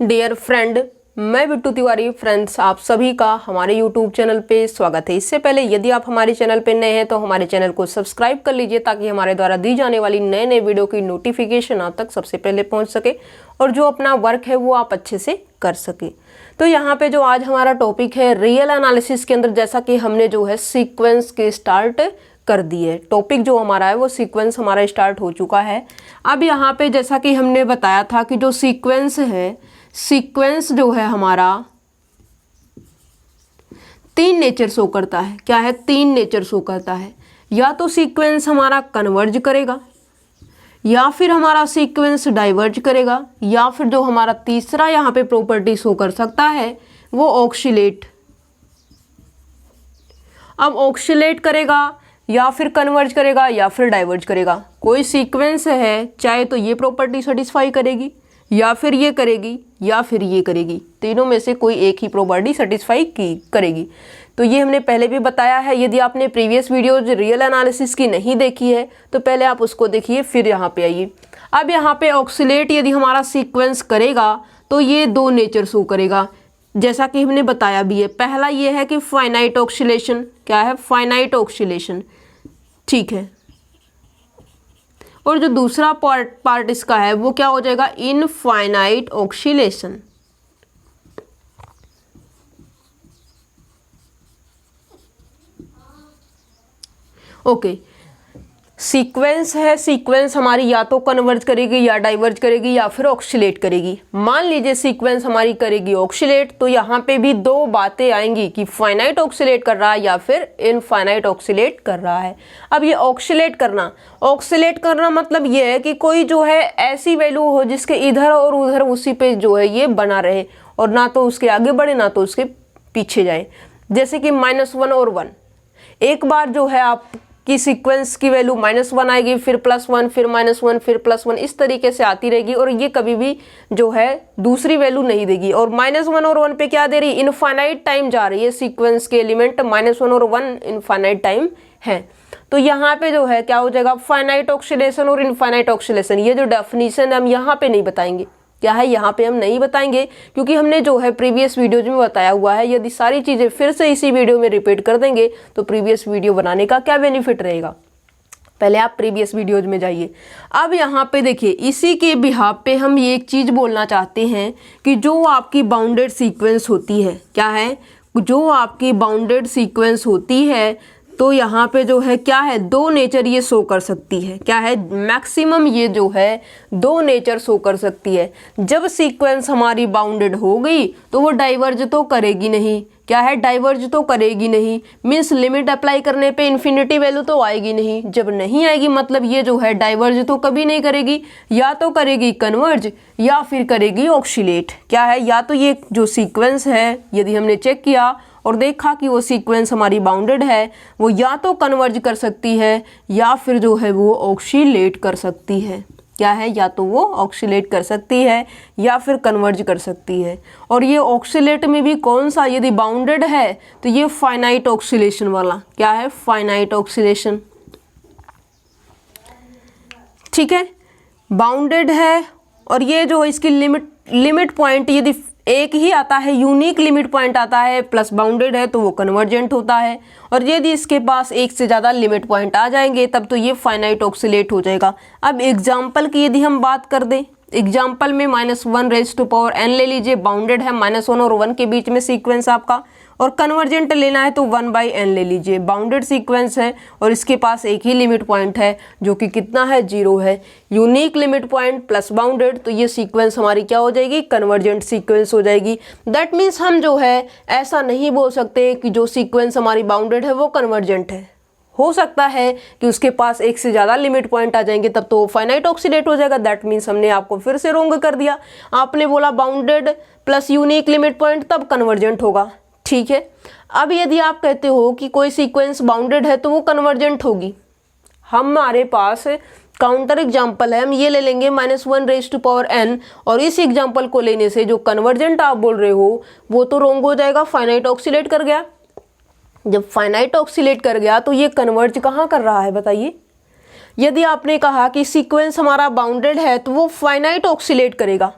Dear friend, मैं Bittu Tiwari. Friends, आप सभी का हमारे यूट्यूब चैनल पे स्वागत है। इससे पहले यदि आप हमारे चैनल पे नए हैं तो हमारे चैनल को सब्सक्राइब कर लीजिए ताकि हमारे द्वारा दी जाने वाली नए नए वीडियो की नोटिफिकेशन आप तक सबसे पहले पहुंच सके और जो अपना वर्क है वो आप अच्छे से कर सके। तो यहाँ पे जो आज हमारा टॉपिक है रियल एनालिसिस के अंदर, जैसा कि हमने जो है सीक्वेंस के स्टार्ट कर दिए। टॉपिक जो हमारा है वो सीक्वेंस हमारा स्टार्ट हो चुका है। अब यहाँ पे जैसा कि हमने बताया था कि जो सीक्वेंस है, सीक्वेंस जो है हमारा तीन नेचर शो करता है। क्या है? तीन नेचर शो करता है। या तो सीक्वेंस हमारा कन्वर्ज करेगा, या फिर हमारा सीक्वेंस डाइवर्ज करेगा, या फिर जो हमारा तीसरा यहाँ पे प्रॉपर्टी शो कर सकता है वो ऑक्सीलेट। अब ऑक्सीलेट करेगा या फिर कन्वर्ज करेगा या फिर डाइवर्ज करेगा। कोई सीक्वेंस है चाहे तो ये प्रॉपर्टी सेटिस्फाई करेगी, या फिर ये करेगी, या फिर ये करेगी। तीनों में से कोई एक ही प्रॉपर्टी सेटिस्फाई करेगी। तो ये हमने पहले भी बताया है। यदि आपने प्रीवियस वीडियोज रियल एनालिसिस की नहीं देखी है तो पहले आप उसको देखिए, फिर यहाँ पे आइए। अब यहाँ पे ऑक्सीलेट यदि हमारा सीक्वेंस करेगा तो ये दो नेचर शो करेगा, जैसा कि हमने बताया भी है। पहला ये है कि फाइनाइट ऑक्सीलेशन। क्या है? Finite oscillation. ठीक है। और जो दूसरा पार्ट इसका है वो क्या हो जाएगा? Infinite oscillation. ओके, सीक्वेंस है, सीक्वेंस हमारी या तो कन्वर्ज करेगी या डाइवर्ज करेगी या फिर ऑक्सीलेट करेगी। मान लीजिए सीक्वेंस हमारी करेगी ऑक्सीलेट, तो यहाँ पे भी दो बातें आएंगी कि फाइनाइट ऑक्सीलेट कर रहा है या फिर इनफाइनाइट ऑक्सीलेट कर रहा है। अब ये ऑक्सीलेट करना मतलब ये है कि कोई जो है ऐसी वैल्यू हो जिसके इधर और उधर उसी पे जो है ये बना रहे और ना तो उसके आगे बढ़े ना तो उसके पीछे जाए। जैसे कि -1 और 1, एक बार जो है आप कि सीक्वेंस की वैल्यू -1 आएगी, फिर +1, फिर -1, फिर +1, इस तरीके से आती रहेगी और ये कभी भी जो है दूसरी वैल्यू नहीं देगी। और -1 और 1 पे क्या दे रही? इनफाइनाइट टाइम जा रही है। सीक्वेंस के एलिमेंट -1 और 1 इनफाइनाइट टाइम है। तो यहाँ पे जो है क्या हो जाएगा? फाइनाइट ऑक्सीलेशन और इनफाइनाइट ऑक्सीलेशन। ये जो डेफिनेशन हम यहाँ पे नहीं बताएंगे। क्या है? यहाँ पे हम नहीं बताएंगे क्योंकि हमने जो है प्रीवियस वीडियोज में बताया हुआ है। यदि सारी चीज़ें फिर से इसी वीडियो में रिपीट कर देंगे तो प्रीवियस वीडियो बनाने का क्या बेनिफिट रहेगा? पहले आप प्रीवियस वीडियोज में जाइए। अब यहाँ पे देखिए, इसी के बिहाफ पे हम ये एक चीज़ बोलना चाहते हैं कि जो आपकी बाउंडेड सीक्वेंस होती है, क्या है? जो आपकी बाउंडेड सीक्वेंस होती है तो यहाँ पे जो है क्या है? दो नेचर ये शो कर सकती है। क्या है? मैक्सिमम ये जो है दो नेचर शो कर सकती है। जब सीक्वेंस हमारी बाउंडेड हो गई तो वो डाइवर्ज तो करेगी नहीं। क्या है? डाइवर्ज तो करेगी नहीं, मीन्स लिमिट अप्लाई करने पे इन्फिनिटी वैल्यू तो आएगी नहीं। जब नहीं आएगी मतलब ये जो है डाइवर्ज तो कभी नहीं करेगी, या तो करेगी कन्वर्ज या फिर करेगी ऑक्सीलेट। क्या है? या तो ये जो सीक्वेंस है, यदि हमने चेक किया और देखा कि वो सीक्वेंस हमारी बाउंडेड है, वो या तो कन्वर्ज कर सकती है या फिर जो है वो ऑक्सीलेट कर सकती है। क्या है? या तो वो ऑक्सीलेट कर सकती है या फिर कन्वर्ज कर सकती है। और ये ऑक्सीलेट में भी कौन सा? यदि बाउंडेड है तो ये फाइनाइट ऑक्सीलेशन वाला। क्या है? Finite oscillation. ठीक है, बाउंडेड है और ये जो इसकी लिमिट पॉइंट यदि एक ही आता है, यूनिक लिमिट पॉइंट आता है, प्लस बाउंडेड है तो वो कन्वर्जेंट होता है। और यदि इसके पास एक से ज़्यादा लिमिट पॉइंट आ जाएंगे तब तो ये फाइनाइट ऑक्सीलेट हो जाएगा। अब एग्जाम्पल की यदि हम बात कर दें, एग्जाम्पल में -1n ले लीजिए। बाउंडेड है, -1 और 1 के बीच में सीक्वेंस आपका, और कन्वर्जेंट लेना है तो 1/n ले लीजिए। बाउंडेड सीक्वेंस है और इसके पास एक ही लिमिट पॉइंट है जो कि कितना है? 0 है। Unique limit point plus bounded, तो ये सीक्वेंस हमारी क्या हो जाएगी? कन्वर्जेंट सीक्वेंस हो जाएगी। दैट मीन्स हम जो है ऐसा नहीं बोल सकते कि जो सीक्वेंस हमारी बाउंडेड है वो कन्वर्जेंट है। हो सकता है कि उसके पास एक से ज़्यादा लिमिट पॉइंट आ जाएंगे तब तो फाइनाइट ऑक्सीलेट हो जाएगा। दैट मीन्स हमने आपको फिर से रोंग कर दिया। आपने बोला bounded plus unique limit point तब कन्वर्जेंट होगा। ठीक है। अब यदि आप कहते हो कि कोई सीक्वेंस बाउंडेड है तो वो कन्वर्जेंट होगी, हमारे पास काउंटर एग्जाम्पल है, हम ये ले लेंगे -1n, और इस एग्जाम्पल को लेने से जो कन्वर्जेंट आप बोल रहे हो वो तो रोंग हो जाएगा, फाइनाइट ऑक्सीलेट कर गया। जब फाइनाइट ऑक्सीलेट कर गया तो ये कन्वर्ज कहाँ कर रहा है बताइए? यदि आपने कहा कि सीक्वेंस हमारा बाउंडेड है तो वो फाइनाइट ऑक्सीलेट करेगा।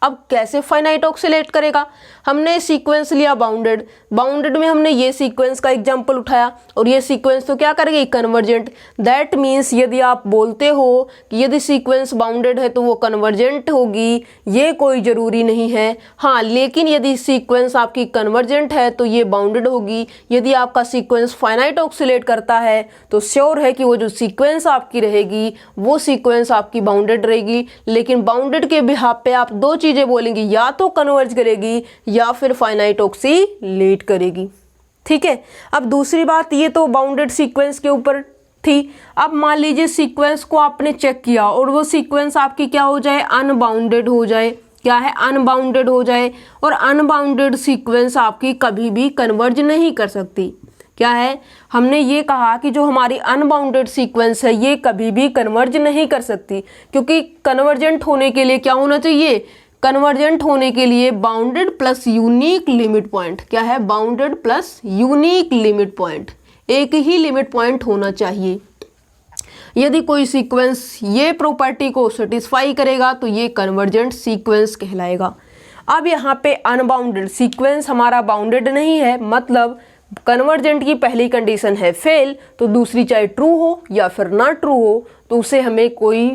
अब कैसे फाइनाइट ऑक्सीलेट करेगा? हमने सीक्वेंस लिया बाउंडेड, बाउंडेड में हमने ये सीक्वेंस का एग्जांपल उठाया और ये सीक्वेंस तो क्या करेगी? कन्वर्जेंट। दैट मीन्स यदि आप बोलते हो कि यदि सीक्वेंस बाउंडेड है तो वो कन्वर्जेंट होगी, ये कोई ज़रूरी नहीं है। हाँ, लेकिन यदि सीक्वेंस आपकी कन्वर्जेंट है तो ये बाउंडेड होगी। यदि आपका सीक्वेंस फाइनाइट ऑक्सीलेट करता है तो श्योर है कि वो जो सीक्वेंस आपकी रहेगी वो सीक्वेंस आपकी बाउंडेड रहेगी। लेकिन बाउंडेड के बिहाफ पे आप दो चीजें बोलेंगे, या तो कन्वर्ज करेगी या फिर फाइनाइट ऑक्सीलेट करेगी। ठीक है, अब दूसरी बात, ये तो बाउंडेड सीक्वेंस के ऊपर थी। अब मान लीजिए सीक्वेंस को आपने चेक किया और वो सीक्वेंस आपकी क्या हो जाए? अनबाउंडेड हो जाए। क्या है? अनबाउंडेड हो जाए। और अनबाउंडेड सीक्वेंस आपकी कभी भी कन्वर्ज नहीं कर सकती। क्या है? हमने ये कहा कि जो हमारी अनबाउंडेड सीक्वेंस है ये कभी भी कन्वर्ज नहीं कर सकती, क्योंकि कन्वर्जेंट होने के लिए क्या होना चाहिए? कन्वर्जेंट होने के लिए bounded plus unique limit point. क्या है? Bounded plus unique limit point, एक ही लिमिट पॉइंट होना चाहिए। यदि कोई सीक्वेंस ये प्रॉपर्टी को सेटिस्फाई करेगा तो ये कन्वर्जेंट सीक्वेंस कहलाएगा। अब यहाँ पे अनबाउंडेड सीक्वेंस हमारा बाउंडेड नहीं है, मतलब कन्वर्जेंट की पहली कंडीशन है फेल, तो दूसरी चाहे ट्रू हो या फिर ना ट्रू हो तो उसे हमें कोई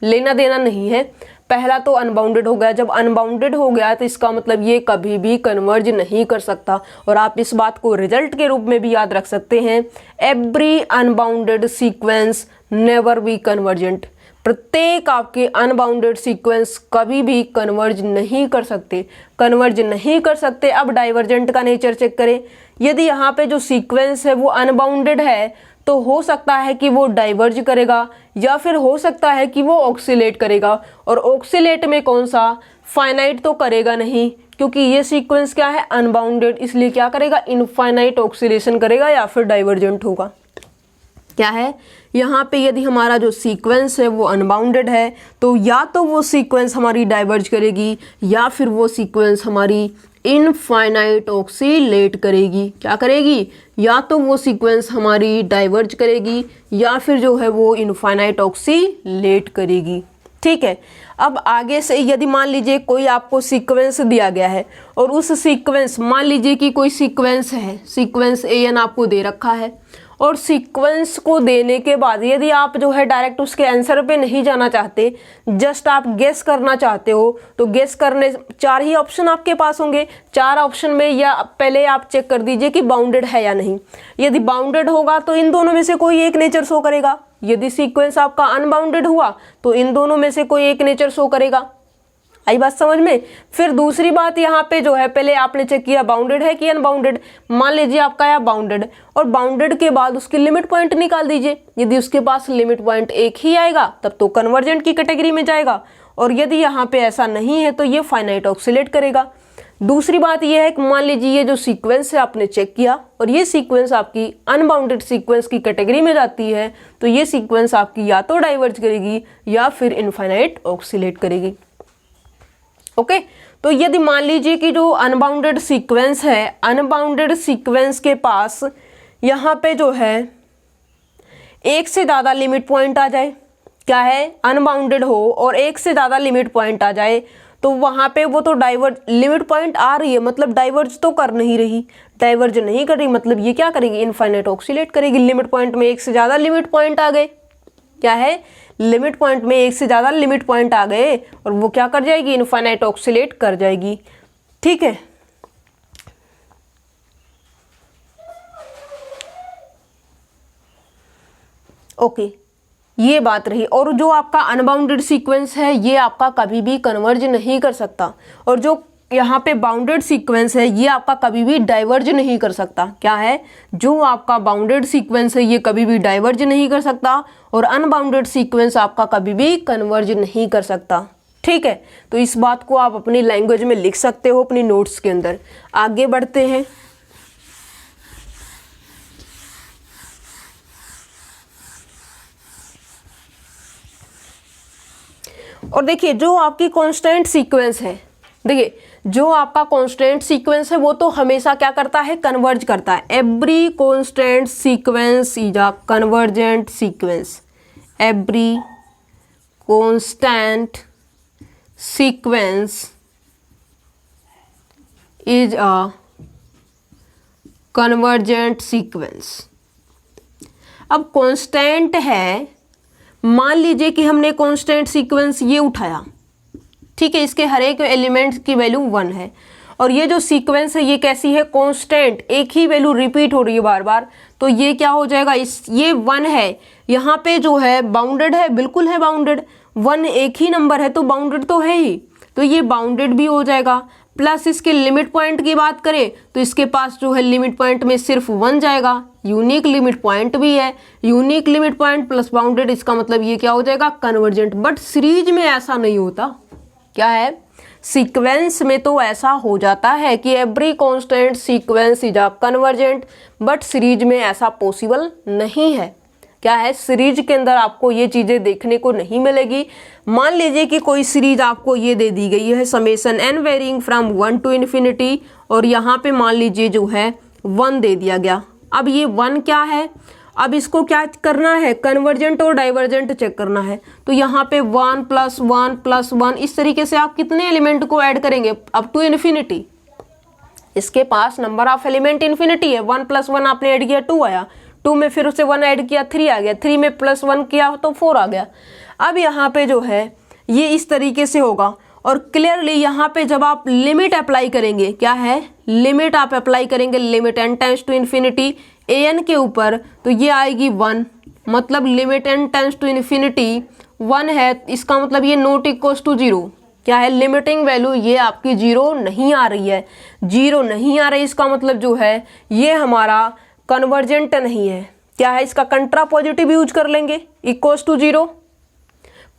लेना देना नहीं है। पहला तो अनबाउंडेड हो गया, जब अनबाउंडेड हो गया तो इसका मतलब ये कभी भी कन्वर्ज नहीं कर सकता। और आप इस बात को रिजल्ट के रूप में भी याद रख सकते हैं, every unbounded sequence never be convergent. प्रत्येक आपके अनबाउंडेड सीक्वेंस कभी भी कन्वर्ज नहीं कर सकते, कन्वर्ज नहीं कर सकते। अब डाइवर्जेंट का नेचर चेक करें। यदि यहाँ पे जो सीक्वेंस है वो अनबाउंडेड है तो हो सकता है कि वो डाइवर्ज करेगा या फिर हो सकता है कि वो ऑक्सीलेट करेगा। और ऑक्सीलेट में कौन सा? फाइनाइट तो करेगा नहीं, क्योंकि ये सीक्वेंस क्या है? अनबाउंडेड, इसलिए क्या करेगा? इनफाइनाइट ऑक्सीलेशन करेगा या फिर डाइवर्जेंट होगा। क्या है? यहाँ पे यदि हमारा जो सीक्वेंस है वो अनबाउंडेड है तो या तो वो सीक्वेंस हमारी डाइवर्ज करेगी या फिर वो सीक्वेंस हमारी इनफाइनाइट ऑक्सीलेट करेगी। क्या करेगी? या तो वो सीक्वेंस हमारी डाइवर्ज करेगी या फिर जो है वो इनफाइनाइट ऑक्सीलेट करेगी। ठीक है, अब आगे से यदि मान लीजिए कोई आपको सीक्वेंस दिया गया है और उस सीक्वेंस, मान लीजिए कि कोई सीक्वेंस है, सीक्वेंस AN आपको दे रखा है और सीक्वेंस को देने के बाद यदि आप जो है डायरेक्ट उसके आंसर पे नहीं जाना चाहते, जस्ट आप गेस करना चाहते हो, तो गेस करने 4 ही ऑप्शन आपके पास होंगे। 4 ऑप्शन में या पहले आप चेक कर दीजिए कि बाउंडेड है या नहीं। यदि बाउंडेड होगा तो इन दोनों में से कोई एक नेचर शो करेगा। यदि सीक्वेंस आपका अनबाउंडेड हुआ तो इन दोनों में से कोई एक नेचर शो करेगा। आई बात समझ में? फिर दूसरी बात यहाँ पे जो है, पहले आपने चेक किया बाउंडेड है कि अनबाउंडेड। मान लीजिए आपका है बाउंडेड और बाउंडेड के बाद उसकी लिमिट पॉइंट निकाल दीजिए। यदि उसके पास लिमिट पॉइंट एक ही आएगा तब तो कन्वर्जेंट की कैटेगरी में जाएगा, और यदि यहाँ पे ऐसा नहीं है तो ये फाइनाइट ऑक्सीलेट करेगा। दूसरी बात ये है कि मान लीजिए ये जो सीक्वेंस है आपने चेक किया और ये सीक्वेंस आपकी अनबाउंडेड सीक्वेंस की कैटेगरी में जाती है, तो ये सीक्वेंस आपकी या तो डाइवर्ज करेगी या फिर इनफाइनाइट ऑक्सीलेट करेगी। ओके, तो यदि मान लीजिए कि जो अनबाउंडेड सीक्वेंस है, अनबाउंडेड सीक्वेंस के पास यहाँ पे जो है एक से ज़्यादा लिमिट पॉइंट आ जाए, क्या है? अनबाउंडेड हो और एक से ज़्यादा लिमिट पॉइंट आ जाए तो वहाँ पे वो तो डाइवर्ज, लिमिट पॉइंट आ रही है मतलब डाइवर्ज तो कर नहीं रही, डाइवर्ज नहीं कर रही मतलब ये क्या करेगी? इनफाइनाइट ऑक्सीलेट करेगी। लिमिट पॉइंट में एक से ज़्यादा लिमिट पॉइंट आ गए, क्या है? लिमिट पॉइंट में एक से ज़्यादा लिमिट पॉइंट आ गए और वो क्या कर जाएगी? इनफाइनाइट ऑक्सीलेट कर जाएगी। ठीक है, ओके, ये बात रही। और जो आपका अनबाउंडेड सीक्वेंस है ये आपका कभी भी कन्वर्ज नहीं कर सकता, और जो यहाँ पे बाउंडेड सीक्वेंस है ये आपका कभी भी डाइवर्ज नहीं कर सकता। क्या है? जो आपका बाउंडेड सीक्वेंस है ये कभी भी डाइवर्ज नहीं कर सकता और अनबाउंडेड सीक्वेंस आपका कभी भी कन्वर्ज नहीं कर सकता। ठीक है, तो इस बात को आप अपनी लैंग्वेज में लिख सकते हो अपनी नोट्स के अंदर। आगे बढ़ते हैं। और देखिए जो आपकी कांस्टेंट सीक्वेंस है, देखिए जो आपका कांस्टेंट सीक्वेंस है वो तो हमेशा क्या करता है? कन्वर्ज करता है। Every constant sequence is a convergent sequence. Every constant sequence is a convergent sequence. अब कांस्टेंट है, मान लीजिए कि हमने कांस्टेंट सीक्वेंस ये उठाया, ठीक है, इसके हर एक एलिमेंट की वैल्यू 1 है और ये जो सीक्वेंस है ये कैसी है, कांस्टेंट, एक ही वैल्यू रिपीट हो रही है बार बार, तो ये क्या हो जाएगा, ये 1 है, यहाँ पे जो है बाउंडेड है, बिल्कुल है बाउंडेड, 1 एक ही नंबर है तो बाउंडेड तो है ही, तो ये बाउंडेड भी हो जाएगा। प्लस इसके लिमिट पॉइंट की बात करें तो इसके पास जो है लिमिट पॉइंट में सिर्फ 1 जाएगा, यूनिक लिमिट पॉइंट भी है, unique limit point plus bounded, इसका मतलब ये क्या हो जाएगा, कन्वर्जेंट। बट सीरीज में ऐसा नहीं होता, क्या है, सीक्वेंस में तो ऐसा हो जाता है कि every constant sequence is a convergent, but series में ऐसा पॉसिबल नहीं है। क्या है, सीरीज के अंदर आपको ये चीज़ें देखने को नहीं मिलेगी। मान लीजिए कि कोई सीरीज आपको ये दे दी गई है, summation n varying from 1 to infinity, और यहाँ पे मान लीजिए जो है 1 दे दिया गया। अब ये 1 क्या है, अब इसको क्या करना है, कन्वर्जेंट और डाइवर्जेंट चेक करना है, तो यहाँ पे 1 + 1 + 1, इस तरीके से आप कितने एलिमेंट को ऐड करेंगे अप टू इन्फिनिटी। इसके पास नंबर ऑफ एलिमेंट इन्फिनिटी है, 1 + 1 आपने ऐड किया 2 आया, 2 में फिर उसे 1 ऐड किया 3 आ गया, 3 में +1 किया तो 4 आ गया। अब यहाँ पे जो है ये इस तरीके से होगा, और क्लियरली यहाँ पे जब आप लिमिट अप्लाई करेंगे, क्या है, लिमिट आप अप्लाई करेंगे, limit n tends to infinity an के ऊपर, तो ये आएगी 1, मतलब limit n tends to infinity 1 है, इसका मतलब ये नॉट इक्वल्स टू 0, क्या है, लिमिटिंग वैल्यू ये आपकी 0 नहीं आ रही है, 0 नहीं आ रही, इसका मतलब जो है ये हमारा कन्वर्जेंट नहीं है। क्या है, इसका कंट्रा पॉजिटिव यूज कर लेंगे, इक्वल्स टू 0,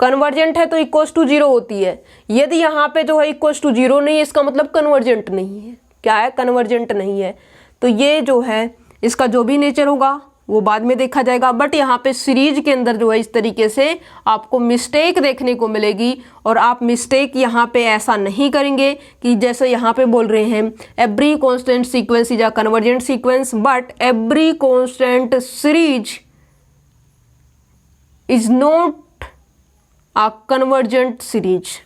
कन्वर्जेंट है तो इक्वल्स टू 0 होती है, यदि यहाँ पे जो है इक्वल्स टू 0 नहीं है, इसका मतलब कन्वर्जेंट नहीं है, क्या है, कन्वर्जेंट नहीं है। तो ये जो है इसका जो भी नेचर होगा वो बाद में देखा जाएगा, बट यहाँ पे सीरीज के अंदर जो है इस तरीके से आपको मिस्टेक देखने को मिलेगी, और आप मिस्टेक यहाँ पे ऐसा नहीं करेंगे कि जैसे यहाँ पे बोल रहे हैं every constant sequence is a convergent sequence, but every constant series is not a convergent series.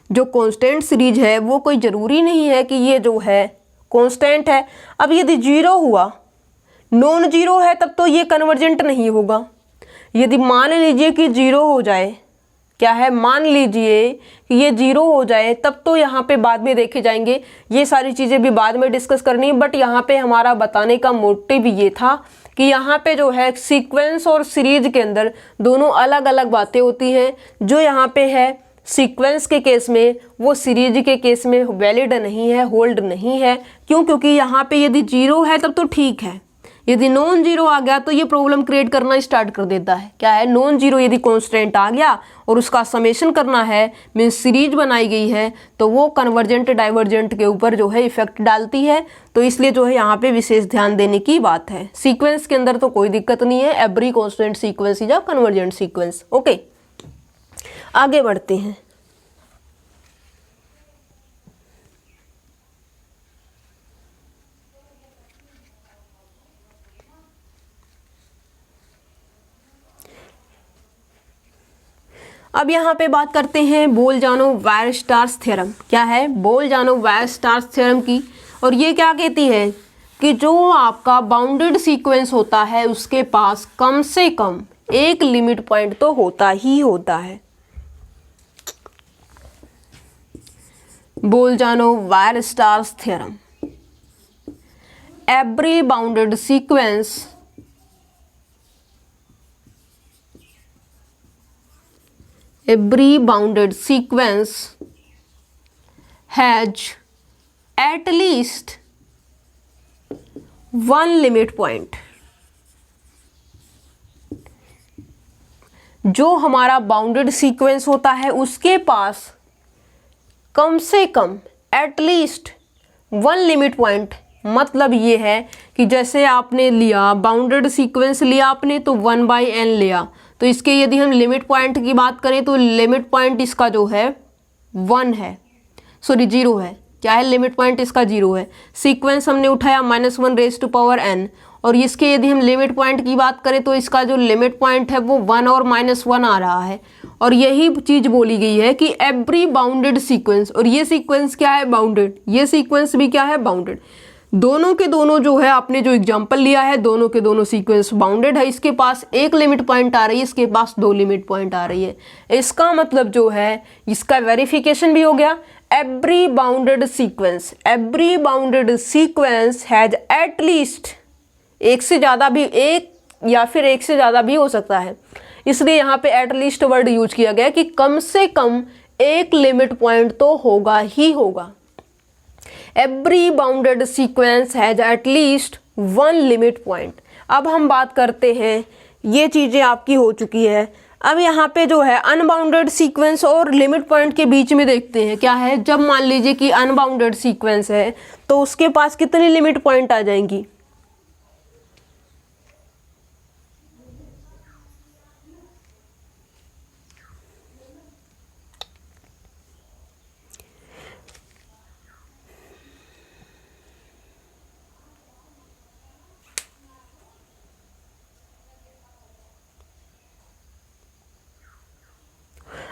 जो कांस्टेंट सीरीज है वो कोई ज़रूरी नहीं है कि ये जो है कांस्टेंट है। अब यदि 0 हुआ, नॉन जीरो है, तब तो ये कन्वर्जेंट नहीं होगा। यदि मान लीजिए कि 0 हो जाए, क्या है, मान लीजिए कि ये 0 हो जाए, तब तो यहाँ पे बाद में देखे जाएंगे, ये सारी चीज़ें भी बाद में डिस्कस करनी है। बट यहाँ पे हमारा बताने का मोटिव ये था कि यहाँ पे जो है सीक्वेंस और सीरीज के अंदर दोनों अलग अलग बातें होती हैं। जो यहाँ पे है सीक्वेंस के केस में वो सीरीज के केस में वैलिड नहीं है, होल्ड नहीं है। क्यों? क्योंकि यहाँ पे यदि 0 है तब तो ठीक है, यदि नॉन जीरो आ गया तो ये प्रॉब्लम क्रिएट करना स्टार्ट कर देता है। क्या है, नॉन जीरो यदि कांस्टेंट आ गया और उसका समेशन करना है, मीन्स सीरीज बनाई गई है, तो वो कन्वर्जेंट डाइवर्जेंट के ऊपर जो है इफेक्ट डालती है। तो इसलिए जो है यहाँ पे विशेष ध्यान देने की बात है। सीक्वेंस के अंदर तो कोई दिक्कत नहीं है, every constant sequence is a convergent sequence. Okay, आगे बढ़ते हैं। अब यहाँ पे बात करते हैं बोल-जानोव-वायरस्ट्रास थ्योरम। क्या है? बोल-जानोव-वायरस्ट्रास थ्योरम की। और ये क्या कहती है कि जो आपका बाउंडेड सीक्वेंस होता है उसके पास कम से कम एक लिमिट पॉइंट तो होता ही होता है। Bolzano Weierstrass theorem, every bounded sequence has at least one limit point। जो हमारा बाउंडेड सीक्वेंस होता है उसके पास कम से कम एटलीस्ट वन लिमिट पॉइंट। मतलब ये है कि जैसे आपने लिया बाउंडेड सीक्वेंस लिया आपने तो 1/n लिया, तो इसके यदि हम लिमिट पॉइंट की बात करें तो लिमिट पॉइंट इसका जो है 1 है, सॉरी 0 है। क्या है? लिमिट पॉइंट इसका 0 है। सीक्वेंस हमने उठाया -1⁻⁴n, और इसके यदि हम लिमिट पॉइंट की बात करें तो इसका जो लिमिट पॉइंट है वो 1 और -1 आ रहा है। और यही चीज बोली गई है कि एवरी बाउंडेड सीक्वेंस, और ये सीक्वेंस क्या है, बाउंडेड, ये सीक्वेंस भी क्या है, बाउंडेड। दोनों के दोनों जो है आपने जो एग्जांपल लिया है, दोनों के दोनों सीक्वेंस बाउंडेड है। इसके पास एक लिमिट पॉइंट आ रही है, इसके पास 2 लिमिट पॉइंट आ रही है। इसका मतलब जो है इसका वेरिफिकेशन भी हो गया। Every bounded sequence has at least, एक से ज़्यादा भी, एक या फिर एक से ज़्यादा भी हो सकता है, इसलिए यहाँ पे एट लीस्ट वर्ड यूज किया गया कि कम से कम एक लिमिट पॉइंट तो होगा ही होगा। Every bounded sequence has at least 1 limit point. अब हम बात करते हैं, ये चीज़ें आपकी हो चुकी है। अब यहाँ पे जो है अनबाउंडेड सीक्वेंस और लिमिट पॉइंट के बीच में देखते हैं क्या है। जब मान लीजिए कि अनबाउंडेड सीक्वेंस है तो उसके पास कितनी लिमिट पॉइंट आ जाएंगी,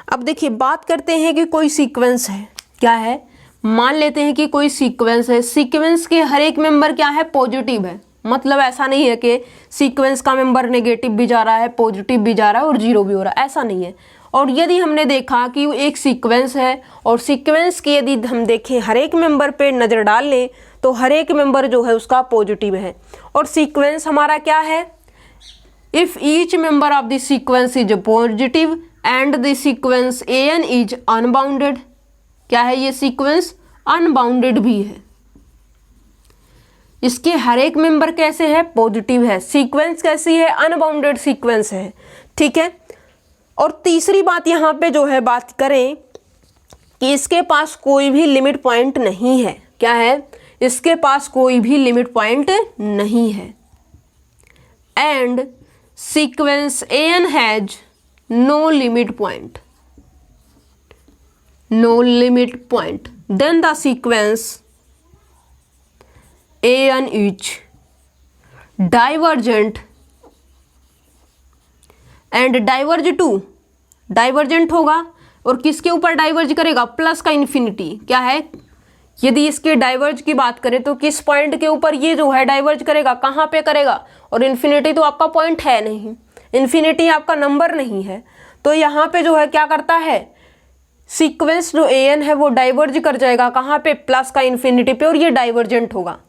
अब देखिए बात करते हैं कि कोई सीक्वेंस है, क्या है, मान लेते हैं कि कोई सीक्वेंस है। सीक्वेंस के हर एक मेंबर क्या है, पॉजिटिव है। मतलब ऐसा नहीं है कि सीक्वेंस का मेंबर नेगेटिव भी जा रहा है, पॉजिटिव भी जा रहा है और जीरो भी हो रहा है, ऐसा नहीं है। और यदि हमने देखा कि एक सीक्वेंस है और सीक्वेंस के यदि हम देखें हर एक मेंबर पे नज़र डाल लें तो हर एक मेंबर जो है उसका पॉजिटिव है। और सीक्वेंस हमारा क्या है, if each member of the sequence is positive and the sequence an is unbounded. क्या है ये सीक्वेंस, अनबाउंडेड भी है। इसके हर एक मेंबर कैसे है, पॉजिटिव है। सीक्वेंस कैसी है, अनबाउंडेड सीक्वेंस है, ठीक है। और तीसरी बात यहाँ पे जो है बात करें कि इसके पास कोई भी लिमिट पॉइंट नहीं है। क्या है, इसके पास कोई भी लिमिट पॉइंट नहीं है। And sequence an has no limit point, then the sequence an is divergent and divergent होगा। और किसके ऊपर डाइवर्ज करेगा, प्लस का इन्फिनिटी। क्या है, यदि इसके डाइवर्ज की बात करें तो किस पॉइंट के ऊपर ये जो है डाइवर्ज करेगा, कहाँ पे करेगा, और इन्फिनिटी तो आपका पॉइंट है नहीं, इन्फिनिटी आपका नंबर नहीं है। तो यहाँ पे जो है क्या करता है, सीक्वेंस जो an है वो डाइवर्ज कर जाएगा कहाँ पे, प्लस का इन्फिनिटी पे, और ये डाइवर्जेंट होगा।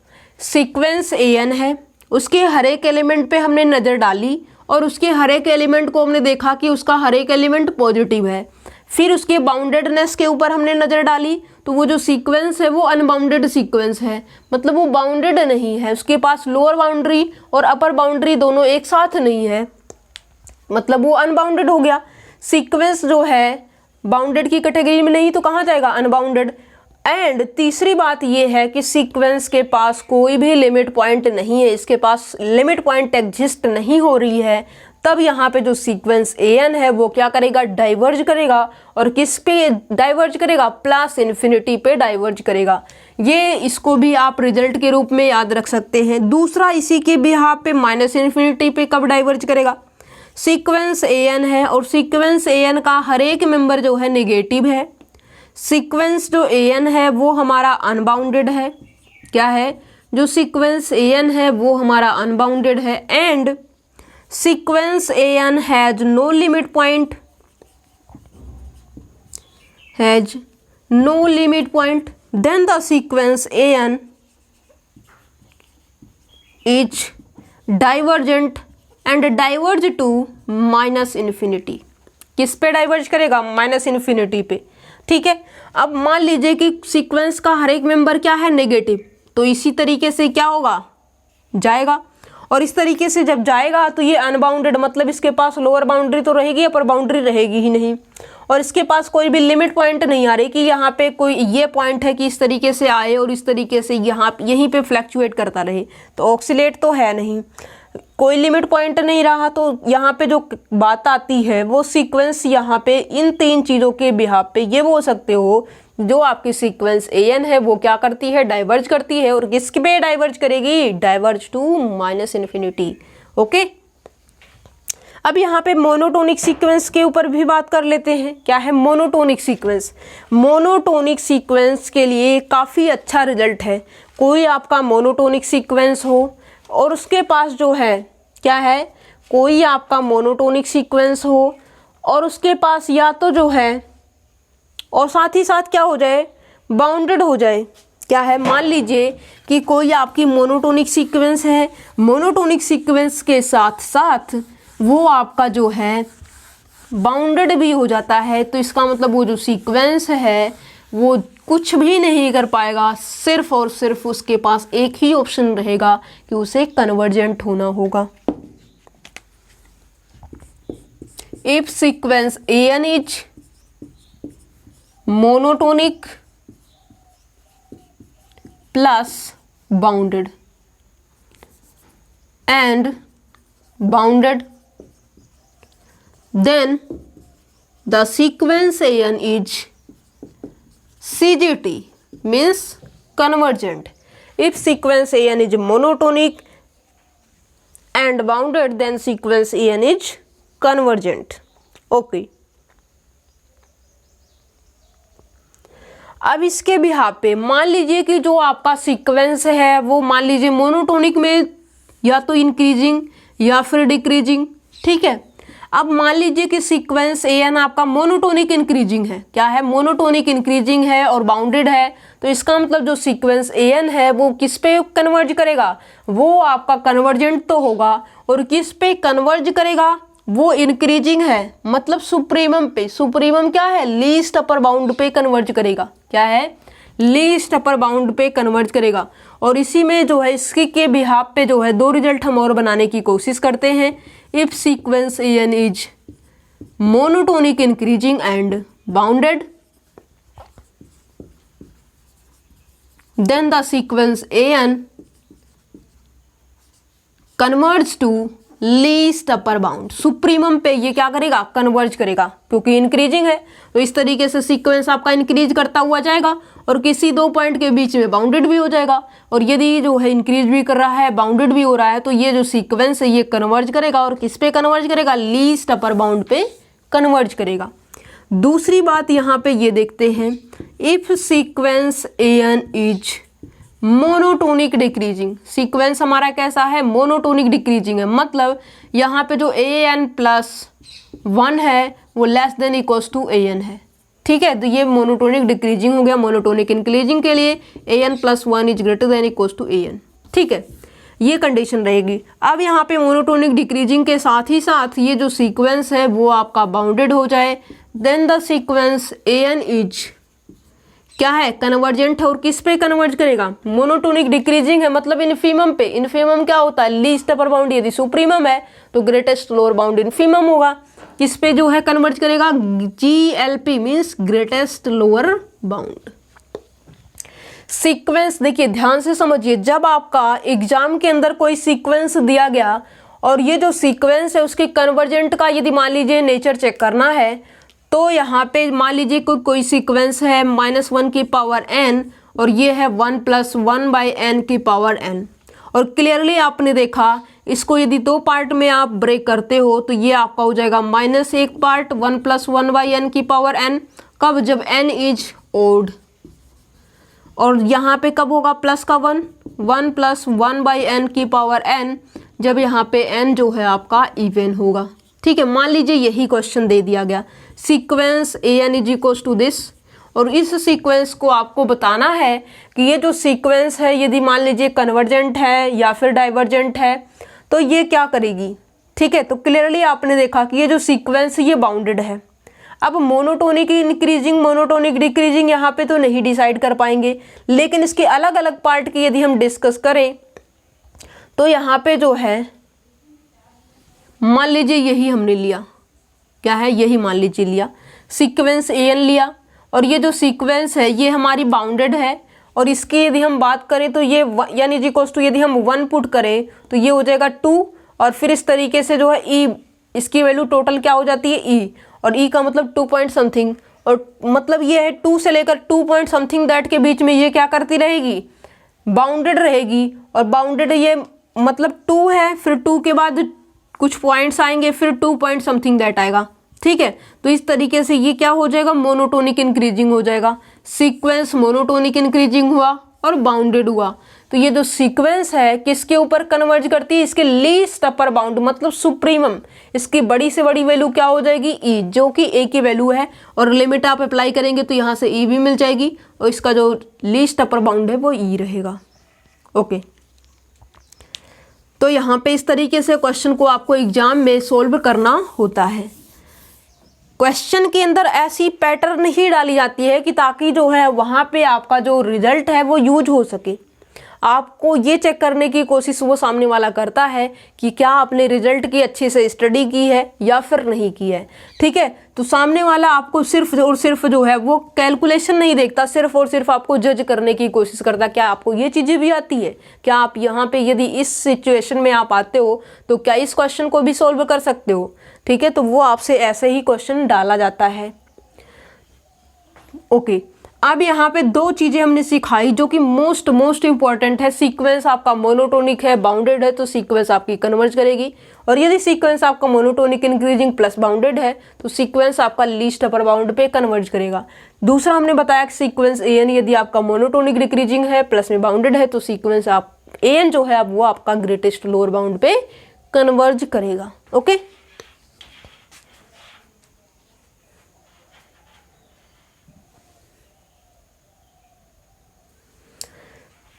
सीक्वेंस an है, उसके हर एक एलिमेंट पे हमने नज़र डाली और उसके हर एक एलिमेंट को हमने देखा कि उसका हर एक एलिमेंट पॉजिटिव है। फिर उसके बाउंडेडनेस के ऊपर हमने नज़र डाली तो वो जो सीक्वेंस है वो अनबाउंडेड सीक्वेंस है, मतलब वो बाउंडेड नहीं है। उसके पास लोअर बाउंड्री और अपर बाउंड्री दोनों एक साथ नहीं है, मतलब वो अनबाउंडेड हो गया। सीक्वेंस जो है बाउंडेड की कैटेगरी में नहीं तो कहाँ जाएगा, अनबाउंडेड। एंड तीसरी बात ये है कि सीक्वेंस के पास कोई भी लिमिट पॉइंट नहीं है, इसके पास लिमिट पॉइंट एग्जिस्ट नहीं हो रही है। तब यहाँ पे जो सीक्वेंस an है वो क्या करेगा, डाइवर्ज करेगा। और किस पे डाइवर्ज करेगा, प्लस इन्फिनिटी पे डाइवर्ज करेगा। ये इसको भी आप रिजल्ट के रूप में याद रख सकते हैं। दूसरा इसी के बिहाफ पे माइनस इन्फिनिटी पे कब डाइवर्ज करेगा, सीक्वेंस an है और सीक्वेंस an का हर एक मेंबर जो है नेगेटिव है। सीक्वेंस जो an है वो हमारा अनबाउंडेड है। क्या है, जो सीक्वेंस an है वो हमारा अनबाउंडेड है। And sequence an has no limit point, then the sequence an is divergent and diverge to minus infinity. किस पे डाइवर्ज करेगा, माइनस इन्फिनिटी पे, ठीक है। अब मान लीजिए कि सीक्वेंस का हर एक मेंबर क्या है, नेगेटिव, तो इसी तरीके से क्या होगा, जाएगा। और इस तरीके से जब जाएगा तो ये अनबाउंडेड, मतलब इसके पास लोअर बाउंड्री तो रहेगी, अपर बाउंड्री रहेगी ही नहीं। और इसके पास कोई भी लिमिट पॉइंट नहीं आ रही कि यहाँ पे कोई ये पॉइंट है कि इस तरीके से आए और इस तरीके से यहाँ यहीं पे फ्लैक्चुएट करता रहे, तो ऑक्सीलेट तो है नहीं, कोई लिमिट पॉइंट नहीं रहा। तो यहाँ पे जो बात आती है वो सीक्वेंस यहाँ पे इन तीन चीज़ों के बिहाफ पे ये बोल सकते हो, जो आपकी सीक्वेंस an है वो क्या करती है, डाइवर्ज करती है। और किस पे डाइवर्ज करेगी, diverge to minus infinity. Okay, अब यहाँ पे मोनोटोनिक सीक्वेंस के ऊपर भी बात कर लेते हैं। क्या है मोनोटोनिक सीक्वेंस? मोनोटोनिक सीक्वेंस के लिए काफ़ी अच्छा रिजल्ट है। कोई आपका मोनोटोनिक सीक्वेंस हो और उसके पास जो है क्या है, कोई आपका मोनोटोनिक सीक्वेंस हो और उसके पास या तो जो है और साथ ही साथ क्या हो जाए, बाउंडेड हो जाए। क्या है, मान लीजिए कि कोई आपकी मोनोटोनिक सीक्वेंस है, मोनोटोनिक सीक्वेंस के साथ साथ वो आपका जो है बाउंडेड भी हो जाता है, तो इसका मतलब वो जो सीक्वेंस है वो कुछ भी नहीं कर पाएगा, सिर्फ और सिर्फ उसके पास एक ही ऑप्शन रहेगा कि उसे कन्वर्जेंट होना होगा। If sequence AN is monotonic plus bounded and bounded, then the sequence AN is CGT, means convergent. If sequence AN is monotonic and bounded, then sequence AN is convergent. Okay. अब इसके behalf पे मान लीजिए कि जो आपका sequence है वो मान लीजिए मोनोटोनिक में या तो इंक्रीजिंग या फिर डिक्रीजिंग। ठीक है, अब मान लीजिए कि सीक्वेंस AN आपका मोनोटोनिक इंक्रीजिंग है। क्या है, मोनोटोनिक इंक्रीजिंग है और बाउंडेड है, तो इसका मतलब जो सीक्वेंस AN है वो किस पे कन्वर्ज करेगा, वो आपका कन्वर्जेंट तो होगा। और किस पे कन्वर्ज करेगा, वो इंक्रीजिंग है, मतलब सुप्रीमम पे। सुप्रीमम क्या है, लीस्ट अपर बाउंड पे कन्वर्ज करेगा। क्या है, लीस्ट अपर बाउंड पे कन्वर्ज करेगा। और इसी में जो है इसके के बिहाफ पे जो है दो रिजल्ट हम और बनाने की कोशिश करते हैं। If sequence AN is monotonic increasing and bounded, then the sequence AN converge to least upper bound. Supremum पे ये क्या करेगा, कन्वर्ज करेगा, क्योंकि इंक्रीजिंग है तो इस तरीके से सीक्वेंस आपका इंक्रीज करता हुआ जाएगा और किसी दो पॉइंट के बीच में बाउंडेड भी हो जाएगा। और यदि जो है इंक्रीज भी कर रहा है, बाउंडेड भी हो रहा है, तो ये जो सीक्वेंस है ये कन्वर्ज करेगा। और किस पे कन्वर्ज करेगा, लीस्ट अपर बाउंड पे कन्वर्ज करेगा। दूसरी बात यहाँ पे ये देखते हैं, if sequence AN is monotonic decreasing. Sequence हमारा कैसा है, मोनोटोनिक डिक्रीजिंग है, मतलब यहाँ पे जो AN+1 है वो less than equals to AN है। ठीक है, तो ये मोनोटोनिक डिक्रीजिंग हो गया। मोनोटोनिक इंक्रीजिंग के लिए AN+1 is greater than equals to AN। ठीक है, ये कंडीशन रहेगी। अब यहाँ पे मोनोटोनिक डिक्रीजिंग के साथ ही साथ ये जो सीक्वेंस है वो आपका बाउंडेड हो जाए, then the sequence AN is क्या है, कन्वर्जेंट है। और किस पे कन्वर्ज करेगा, मोनोटोनिक डिक्रीजिंग है, मतलब इनफीमम पे। इनफीमम क्या होता है, लीस्ट अपर बाउंड। यदि सुप्रीमम है तो ग्रेटेस्ट लोअर बाउंड इनफीमम होगा। किस पे जो है कन्वर्ज करेगा, GLP means greatest lower bound. Sequence देखिए ध्यान से समझिए, जब आपका एग्जाम के अंदर कोई सीक्वेंस दिया गया और ये जो सीक्वेंस है उसके कन्वर्जेंट का यदि मान लीजिए नेचर चेक करना है, तो यहाँ पे मान लीजिए कोई सीक्वेंस है -1 की पावर n और ये है 1 + 1/n की पावर n। और क्लियरली आपने देखा इसको यदि दो पार्ट में आप ब्रेक करते हो तो ये आपका हो जाएगा -1 पार्ट 1 + 1/n की पावर n। कब, जब n इज ओड। और यहाँ पे कब होगा प्लस का 1 + 1/n की पावर n, जब यहाँ पे n जो है आपका इवन होगा। ठीक है, मान लीजिए यही क्वेश्चन दे दिया गया, sequence AN is equals to this. और इस सीक्वेंस को आपको बताना है कि ये जो सीक्वेंस है यदि मान लीजिए कन्वर्जेंट है या फिर डाइवर्जेंट है तो ये क्या करेगी। ठीक है, तो क्लियरली आपने देखा कि ये जो सीक्वेंस है ये बाउंडेड है। अब मोनोटोनिक इंक्रीजिंग, मोनोटोनिक डिक्रीजिंग यहाँ पे तो नहीं डिसाइड कर पाएंगे, लेकिन इसके अलग अलग पार्ट की यदि हम डिस्कस करें तो यहाँ पे जो है मान लीजिए यही हमने लिया, क्या है, यही मान लीजिए लिया, सीक्वेंस AN लिया। और ये जो सीक्वेंस है ये हमारी बाउंडेड है। और इसकी यदि हम बात करें तो ये यानी इक्वल्स टू, यदि हम 1 पुट करें तो ये हो जाएगा 2। और फिर इस तरीके से जो है E, इसकी वैल्यू टोटल क्या हो जाती है, E। और E का मतलब 2 पॉइंट समथिंग, और मतलब ये है 2 से लेकर 2 पॉइंट समथिंग दैट के बीच में ये क्या करती रहेगी, बाउंडेड रहेगी। और बाउंडेड ये मतलब 2 है, फिर 2 के बाद कुछ पॉइंट्स आएंगे, फिर 2 पॉइंट समथिंग दैट आएगा, ठीक है। तो इस तरीके से ये क्या हो जाएगा, मोनोटोनिक इंक्रीजिंग हो जाएगा। सीक्वेंस मोनोटोनिक इंक्रीजिंग हुआ और बाउंडेड हुआ। तो ये जो सीक्वेंस है किसके ऊपर कन्वर्ज करती है, इसके लीस्ट अपर बाउंड मतलब सुप्रीमम, इसकी बड़ी से बड़ी वैल्यू क्या हो जाएगी, ई, जो कि ए की वैल्यू है, और लिमिट आप अप्लाई करेंगे तो यहाँ से ई भी मिल जाएगी, और इसका जो लीस्ट अपर बाउंड है वो ई रहेगा। ओके, तो यहाँ पे इस तरीके से क्वेश्चन को आपको एग्जाम में सोल्व करना होता है। क्वेश्चन के अंदर ऐसी पैटर्न ही डाली जाती है कि ताकि जो है वहाँ पे आपका जो रिजल्ट है वो यूज हो सके। आपको ये चेक करने की कोशिश वो सामने वाला करता है कि क्या आपने रिजल्ट की अच्छे से स्टडी की है या फिर नहीं की है, ठीक है। तो सामने वाला आपको सिर्फ और सिर्फ जो है वो कैलकुलेशन नहीं देखता, सिर्फ और सिर्फ आपको जज करने की कोशिश करता, क्या आपको ये चीज़ें भी आती है, क्या आप यहाँ पे यदि इस सिचुएशन में आप आते हो तो क्या इस क्वेश्चन को भी सोल्व कर सकते हो, ठीक है। तो वो आपसे ऐसे ही क्वेश्चन डाला जाता है। ओके, अब यहाँ पे दो चीजें हमने सिखाई जो कि मोस्ट इंपॉर्टेंट है। सीक्वेंस आपका मोनोटोनिक है, बाउंडेड है, तो सीक्वेंस आपकी कन्वर्ज करेगी, और यदि सीक्वेंस आपका मोनोटोनिक इंक्रीजिंग प्लस बाउंडेड है तो सीक्वेंस आपका लीस्ट अपर बाउंड पे कन्वर्ज करेगा। दूसरा हमने बताया कि सीक्वेंस एन यदि आपका मोनोटोनिक डिक्रीजिंग है प्लस में बाउंडेड है तो सीक्वेंस आप एन जो है अब वो आपका ग्रेटेस्ट लोअर बाउंड पे कन्वर्ज करेगा। ओके,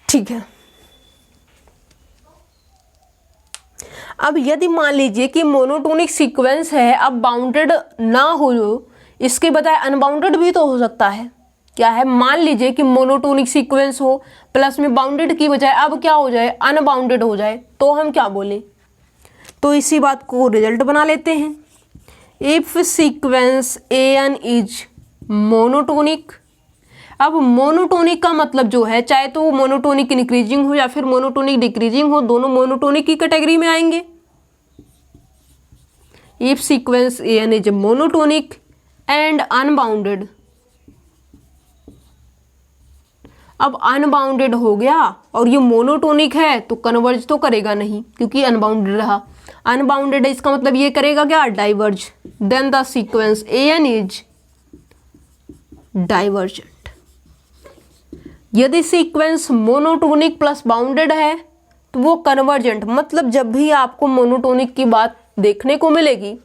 ठीक है। अब यदि मान लीजिए कि मोनोटोनिक सीक्वेंस है, अब बाउंडेड ना हो, इसके बजाय अनबाउंडेड भी तो हो सकता है। क्या है, मान लीजिए कि मोनोटोनिक सीक्वेंस हो प्लस में बाउंडेड की बजाय अब क्या हो जाए, अनबाउंडेड हो जाए, तो हम क्या बोलें। तो इसी बात को रिजल्ट बना लेते हैं। If sequence N is monotonic, अब मोनोटोनिक का मतलब जो है चाहे तो मोनोटोनिक इंक्रीजिंग हो या फिर मोनोटोनिक डिक्रीजिंग हो, दोनों मोनोटोनिक की कैटेगरी में आएंगे। If sequence N is monotonic and unbounded, अब अनबाउंडेड हो गया और ये मोनोटोनिक है तो कन्वर्ज तो करेगा नहीं क्योंकि अनबाउंडेड रहा। अनबाउंडेड है इसका मतलब ये करेगा क्या, diverge. Then the sequence N is divergent. यदि सीक्वेंस मोनोटोनिक प्लस बाउंडेड है तो वो कन्वर्जेंट, मतलब जब भी आपको मोनोटोनिक की बात देखने को मिलेगी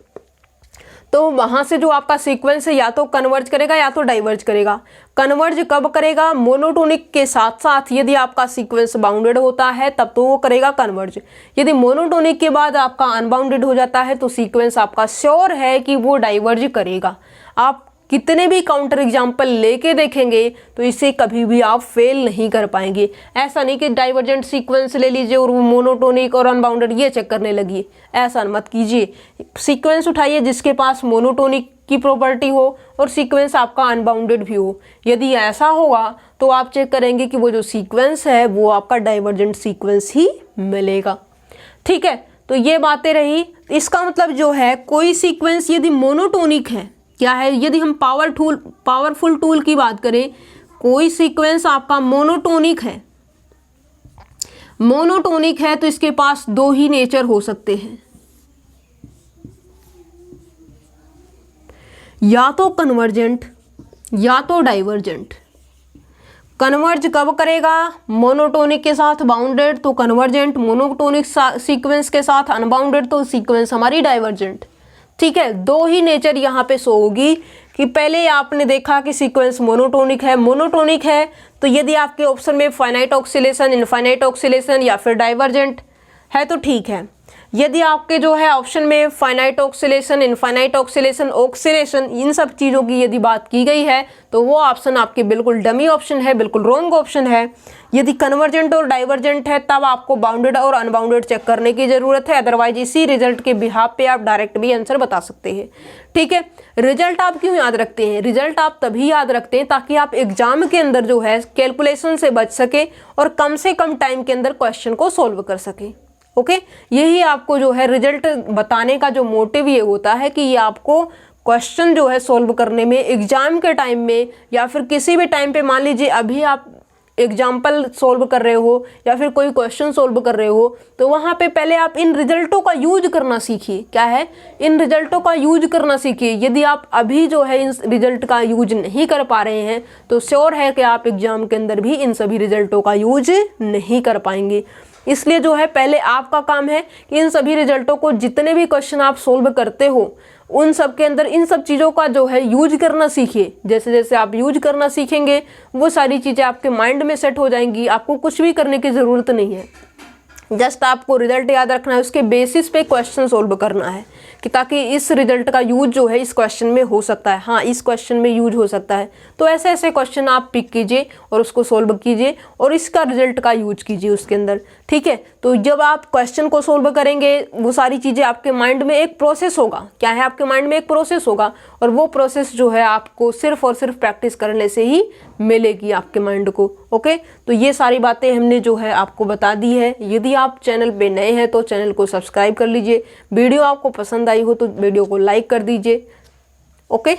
तो वहां से जो आपका सीक्वेंस है या तो कन्वर्ज करेगा या तो डाइवर्ज करेगा। कन्वर्ज कब करेगा, मोनोटोनिक के साथ साथ यदि आपका सीक्वेंस बाउंडेड होता है तब तो वो करेगा कन्वर्ज। यदि मोनोटोनिक के बाद आपका अनबाउंडेड हो जाता है तो सीक्वेंस आपका श्योर है कि वो डाइवर्ज करेगा। आप कितने भी काउंटर एग्जाम्पल लेके देखेंगे तो इसे कभी भी आप फेल नहीं कर पाएंगे। ऐसा नहीं कि डाइवर्जेंट सीक्वेंस ले लीजिए और वो मोनोटोनिक और अनबाउंडेड ये चेक करने लगिए, ऐसा मत कीजिए। सीक्वेंस उठाइए जिसके पास मोनोटोनिक की प्रॉपर्टी हो और सीक्वेंस आपका अनबाउंडेड भी हो। यदि ऐसा होगा तो आप चेक करेंगे कि वो जो सीक्वेंस है वो आपका डाइवर्जेंट सीक्वेंस ही मिलेगा, ठीक है। तो ये बातें रही। इसका मतलब जो है कोई सीक्वेंस यदि मोनोटोनिक है, क्या है, यदि हम पावरफुल टूल की बात करें, कोई सीक्वेंस आपका मोनोटोनिक है तो इसके पास दो ही नेचर हो सकते हैं, या तो कन्वर्जेंट या तो डाइवर्जेंट। कन्वर्ज कब करेगा, मोनोटोनिक के साथ बाउंडेड तो कन्वर्जेंट, मोनोटोनिक सीक्वेंस के साथ अनबाउंडेड तो सीक्वेंस हमारी डाइवर्जेंट, ठीक है। दो ही नेचर यहाँ पे शो होगी कि पहले आपने देखा कि सीक्वेंस मोनोटोनिक है तो यदि आपके ऑप्शन में फाइनाइट ऑक्सीलेशन, इनफाइनाइट ऑक्सीलेशन या फिर डाइवर्जेंट है तो ठीक है। यदि आपके जो है ऑप्शन में finite oscillation, infinite oscillation, oscillation इन सब चीज़ों की यदि बात की गई है तो वो ऑप्शन आपके बिल्कुल डमी ऑप्शन है, बिल्कुल रॉन्ग ऑप्शन है। यदि कन्वर्जेंट और डाइवर्जेंट है तब आपको बाउंडेड और अनबाउंडेड चेक करने की ज़रूरत है, अदरवाइज इसी रिजल्ट के बिहाफ पे आप डायरेक्ट भी आंसर बता सकते हैं, ठीक है। रिजल्ट आप क्यों याद रखते हैं, रिजल्ट आप तभी याद रखते हैं ताकि आप एग्जाम के अंदर जो है कैलकुलेशन से बच सके और कम से कम टाइम के अंदर क्वेश्चन को सोल्व कर सके। ओके, यही आपको जो है रिजल्ट बताने का जो मोटिव ये होता है कि ये आपको क्वेश्चन जो है सोल्व करने में एग्जाम के टाइम में या फिर किसी भी टाइम पे, मान लीजिए अभी आप एग्जाम्पल सोल्व कर रहे हो या फिर कोई क्वेश्चन सोल्व कर रहे हो, तो वहाँ पे पहले आप इन रिजल्टों का यूज करना सीखिए। क्या है? इन रिजल्टों का यूज करना सीखिए। यदि आप अभी जो है इन रिजल्ट का यूज नहीं कर पा रहे हैं तो श्योर है कि आप एग्जाम के अंदर भी इन सभी रिजल्टों का यूज नहीं कर पाएंगे। इसलिए जो है पहले आपका काम है कि इन सभी रिजल्टों को, जितने भी क्वेश्चन आप सोल्व करते हो, उन सब के अंदर इन सब चीज़ों का जो है यूज करना सीखिए। जैसे जैसे आप यूज करना सीखेंगे वो सारी चीज़ें आपके माइंड में सेट हो जाएंगी। आपको कुछ भी करने की ज़रूरत नहीं है, जस्ट आपको रिजल्ट याद रखना है, उसके बेसिस पे क्वेश्चन सोल्व करना है कि ताकि इस रिजल्ट का यूज जो है इस क्वेश्चन में हो सकता है, हाँ इस क्वेश्चन में यूज हो सकता है। तो ऐसे ऐसे क्वेश्चन आप पिक कीजिए और उसको सोल्व कीजिए और इसका रिजल्ट का यूज कीजिए उसके अंदर। ठीक है, तो जब आप क्वेश्चन को सोल्व करेंगे वो सारी चीज़ें आपके माइंड में एक प्रोसेस होगा। क्या है? आपके माइंड में एक प्रोसेस होगा और वो प्रोसेस जो है आपको सिर्फ और सिर्फ प्रैक्टिस करने से ही मिलेगी आपके माइंड को। ओके, तो ये सारी बातें हमने जो है आपको बता दी है। यदि आप चैनल पे नए हैं तो चैनल को सब्सक्राइब कर लीजिए। वीडियो आपको पसंद आई हो तो वीडियो को लाइक कर दीजिए। ओके।